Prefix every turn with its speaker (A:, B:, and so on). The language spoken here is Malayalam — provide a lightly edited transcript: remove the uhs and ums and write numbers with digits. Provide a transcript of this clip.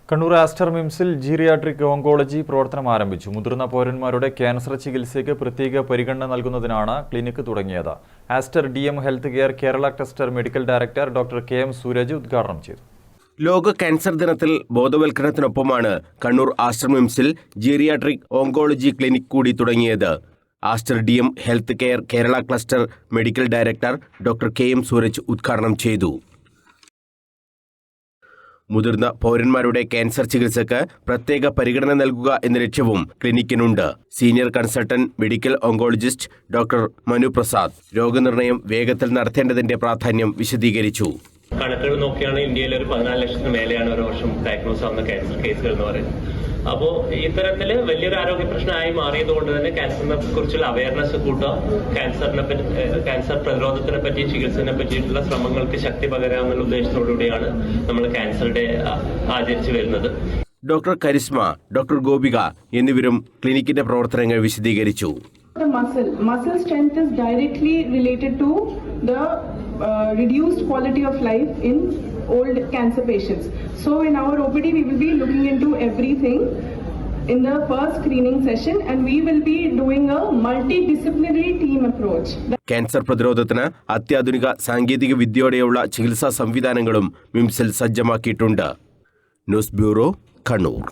A: കണ്ണൂർ ആസ്റ്റർ മിംസിൽ ജീറിയാട്രിക് ഓങ്കോളജി പ്രവർത്തനം ആരംഭിച്ചു. മുതിർന്ന പൗരന്മാരുടെ ക്യാൻസർ ചികിത്സയ്ക്ക് പ്രത്യേക പരിഗണന നൽകുന്നതിനാണ് ക്ലിനിക്ക് തുടങ്ങിയത്. Aster DM health care Kerala cluster medical director doctor KM Sooraj ഉദ്ഘാടനം ചെയ്തു.
B: ലോക ക്യാൻസർ ദിനത്തിൽ ബോധവൽക്കരണത്തിനൊപ്പമാണ് കണ്ണൂർ ആസ്റ്റർ മിംസിൽ ജീറിയാട്രിക് ഓങ്കോളജി ക്ലിനിക് കൂടി തുടങ്ങിയത്. Aster DM health care Kerala cluster medical director doctor KM Sooraj ഉദ്ഘാടനം ചെയ്തു. മുതിർന്ന പൗരന്മാരുടെ ക്യാൻസർ ചികിത്സയ്ക്ക് പ്രത്യേക പരിഗണന നൽകുക എന്ന ലക്ഷ്യവും ക്ലിനിക്കിനുണ്ട്. Senior consultant medical oncologist doctor Manu Prasad രോഗനിർണയം വേഗത്തിൽ നടത്തേണ്ടതിന്റെ പ്രാധാന്യം വിശദീകരിച്ചു.
C: കണക്കുകൾ നോക്കിയാണ് ഇന്ത്യയിൽ ഒരു 14 ലക്ഷത്തിന് മേലെയാണ് ഒരു വർഷം ഡയഗ്നോസ് ആവുന്ന ക്യാൻസർ കേസുകൾ എന്ന് പറയുന്നത്. അപ്പോൾ ഇത്തരത്തിൽ വലിയൊരു ആരോഗ്യ പ്രശ്നമായി മാറിയതുകൊണ്ട് തന്നെ ക്യാൻസറിനെ കുറിച്ചുള്ള അവയർനെസ് കൂട്ടുക, ക്യാൻസർ പ്രതിരോധത്തിനെ പറ്റി ചികിത്സയെ പറ്റിയിട്ടുള്ള ശ്രമങ്ങൾക്ക് ശക്തി പകരാമെന്നുള്ള ഉദ്ദേശത്തോടുകൂടിയാണ് നമ്മൾ ക്യാൻസർ ഡേ ആചരിച്ചു വരുന്നത്.
B: ഡോക്ടർ കരിസ്മ, ഡോക്ടർ ഗോപിക എന്നിവരും ക്ലിനിക്കിന്റെ പ്രവർത്തനങ്ങൾ വിശദീകരിച്ചു.
D: The muscle strength is directly related to the reduced quality of life in old cancer patients. So in our OPD we will be looking into everything in the first screening session and we will be doing a multidisciplinary team approach.
B: Cancer പ്രതിരോധത്തിന് അത്യാധുനിക സാങ്കേതിക വിദ്യയോടെയുള്ള ചികിത്സാ സംവിധാനങ്ങളും മിംസിൽ സജ്ജമാക്കിയിട്ടുണ്ട്. News bureau, Kannur.